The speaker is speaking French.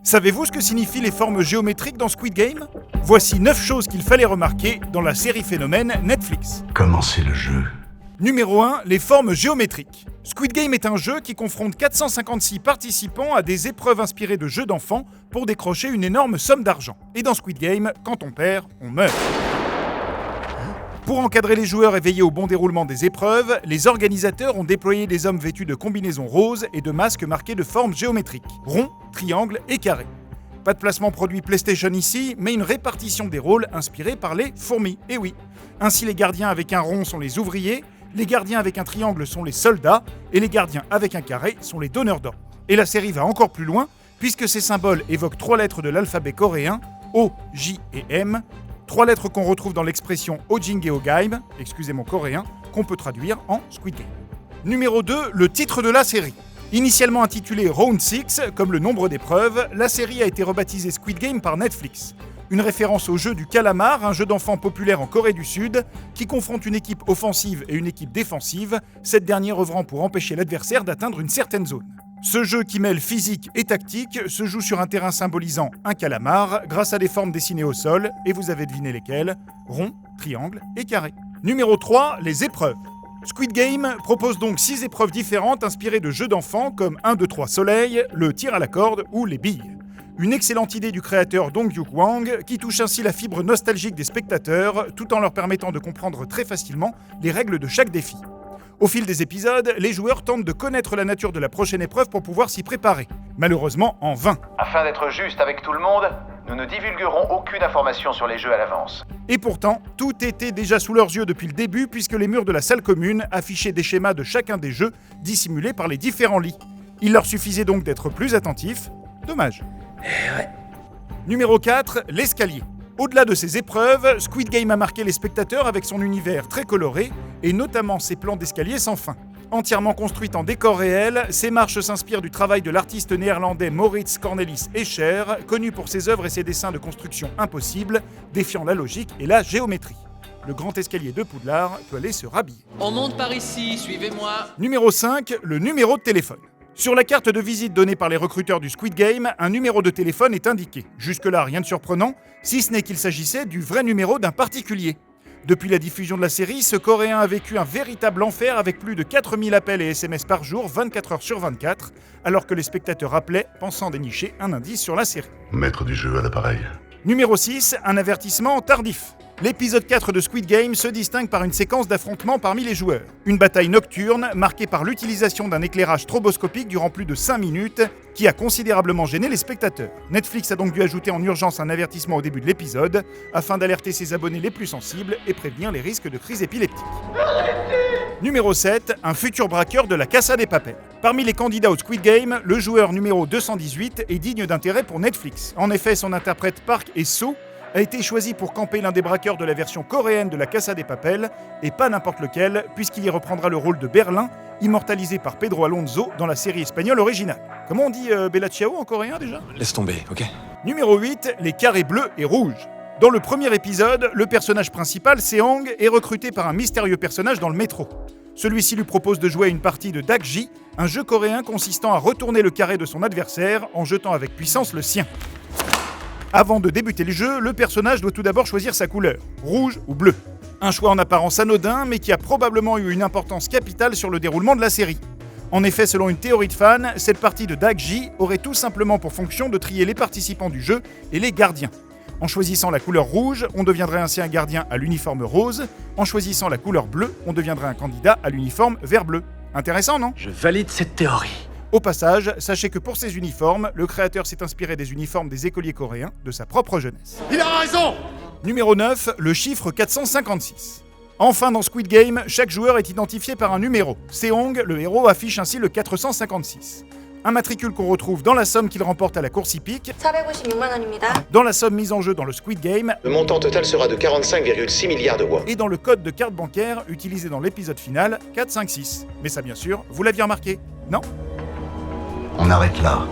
Savez-vous ce que signifient les formes géométriques dans Squid Game ? Voici 9 choses qu'il fallait remarquer dans la série phénomène Netflix. Commencez le jeu. Numéro 1, les formes géométriques. Squid Game est un jeu qui confronte 456 participants à des épreuves inspirées de jeux d'enfants pour décrocher une énorme somme d'argent. Et dans Squid Game, quand on perd, on meurt. Pour encadrer les joueurs et veiller au bon déroulement des épreuves, les organisateurs ont déployé des hommes vêtus de combinaisons roses et de masques marqués de formes géométriques, ronds, triangles et carrés. Pas de placement produit PlayStation ici, mais une répartition des rôles inspirée par les fourmis, et oui. Ainsi les gardiens avec un rond sont les ouvriers, les gardiens avec un triangle sont les soldats, et les gardiens avec un carré sont les donneurs d'ordre. Et la série va encore plus loin, puisque ces symboles évoquent 3 lettres de l'alphabet coréen, O, J et M, 3 lettres qu'on retrouve dans l'expression Ojingeogaim, excusez mon coréen, qu'on peut traduire en Squid Game. Numéro 2, le titre de la série. Initialement intitulée Round 6, comme le nombre d'épreuves, la série a été rebaptisée Squid Game par Netflix. Une référence au jeu du calamar, un jeu d'enfants populaire en Corée du Sud, qui confronte une équipe offensive et une équipe défensive, cette dernière œuvrant pour empêcher l'adversaire d'atteindre une certaine zone. Ce jeu qui mêle physique et tactique se joue sur un terrain symbolisant un calamar grâce à des formes dessinées au sol, et vous avez deviné lesquelles, rond, triangle et carré. Numéro 3, les épreuves. Squid Game propose donc 6 épreuves différentes inspirées de jeux d'enfants comme 1, 2, 3 soleil, le tir à la corde ou les billes. Une excellente idée du créateur Dong-Hyuk Hwang qui touche ainsi la fibre nostalgique des spectateurs tout en leur permettant de comprendre très facilement les règles de chaque défi. Au fil des épisodes, les joueurs tentent de connaître la nature de la prochaine épreuve pour pouvoir s'y préparer. Malheureusement, en vain. Afin d'être juste avec tout le monde, nous ne divulguerons aucune information sur les jeux à l'avance. Et pourtant, tout était déjà sous leurs yeux depuis le début puisque les murs de la salle commune affichaient des schémas de chacun des jeux dissimulés par les différents lits. Il leur suffisait donc d'être plus attentifs. Dommage. Numéro 4, l'escalier. Au-delà de ces épreuves, Squid Game a marqué les spectateurs avec son univers très coloré et notamment ses plans d'escalier sans fin. Entièrement construites en décor réel, ces marches s'inspirent du travail de l'artiste néerlandais Maurits Cornelis Escher, connu pour ses œuvres et ses dessins de construction impossibles, défiant la logique et la géométrie. Le grand escalier de Poudlard peut aller se rhabiller. On monte par ici, suivez-moi. Numéro 5, le numéro de téléphone. Sur la carte de visite donnée par les recruteurs du Squid Game, un numéro de téléphone est indiqué. Jusque-là, rien de surprenant, si ce n'est qu'il s'agissait du vrai numéro d'un particulier. Depuis la diffusion de la série, ce Coréen a vécu un véritable enfer avec plus de 4000 appels et SMS par jour, 24 heures sur 24, alors que les spectateurs appelaient, pensant dénicher un indice sur la série. Maître du jeu à l'appareil. Numéro 6, un avertissement tardif. L'épisode 4 de Squid Game se distingue par une séquence d'affrontements parmi les joueurs. Une bataille nocturne marquée par l'utilisation d'un éclairage stroboscopique durant plus de 5 minutes qui a considérablement gêné les spectateurs. Netflix a donc dû ajouter en urgence un avertissement au début de l'épisode afin d'alerter ses abonnés les plus sensibles et prévenir les risques de crise épileptique. Numéro 7, un futur braqueur de la Casa de Papel. Parmi les candidats au Squid Game, le joueur numéro 218 est digne d'intérêt pour Netflix. En effet, son interprète Park Hae-soo a été choisi pour camper l'un des braqueurs de la version coréenne de la Casa de Papel, et pas n'importe lequel, puisqu'il y reprendra le rôle de Berlin, immortalisé par Pedro Alonso dans la série espagnole originale. Comment on dit Bella Ciao en coréen déjà ? Laisse tomber, ok ? Numéro 8, les carrés bleus et rouges. Dans le premier épisode, le personnage principal, Seong, est recruté par un mystérieux personnage dans le métro. Celui-ci lui propose de jouer à une partie de Dakji, un jeu coréen consistant à retourner le carré de son adversaire en jetant avec puissance le sien. Avant de débuter le jeu, le personnage doit tout d'abord choisir sa couleur, rouge ou bleu. Un choix en apparence anodin, mais qui a probablement eu une importance capitale sur le déroulement de la série. En effet, selon une théorie de fans, cette partie de Dakji aurait tout simplement pour fonction de trier les participants du jeu et les gardiens. En choisissant la couleur rouge, on deviendrait ainsi un gardien à l'uniforme rose. En choisissant la couleur bleue, on deviendrait un candidat à l'uniforme vert-bleu. Intéressant, non ? Je valide cette théorie. Au passage, sachez que pour ces uniformes, le créateur s'est inspiré des uniformes des écoliers coréens de sa propre jeunesse. Il a raison! Numéro 9, le chiffre 456. Enfin, dans Squid Game, chaque joueur est identifié par un numéro. Seong, le héros, affiche ainsi le 456. Un matricule qu'on retrouve dans la somme qu'il remporte à la course hippique, 456만 원입니다. dans la somme mise en jeu dans le Squid Game Le montant total sera de 45,6 milliards de won. et dans le code de carte bancaire utilisé dans l'épisode final 456. Mais ça, bien sûr, vous l'aviez remarqué, non ? On arrête là.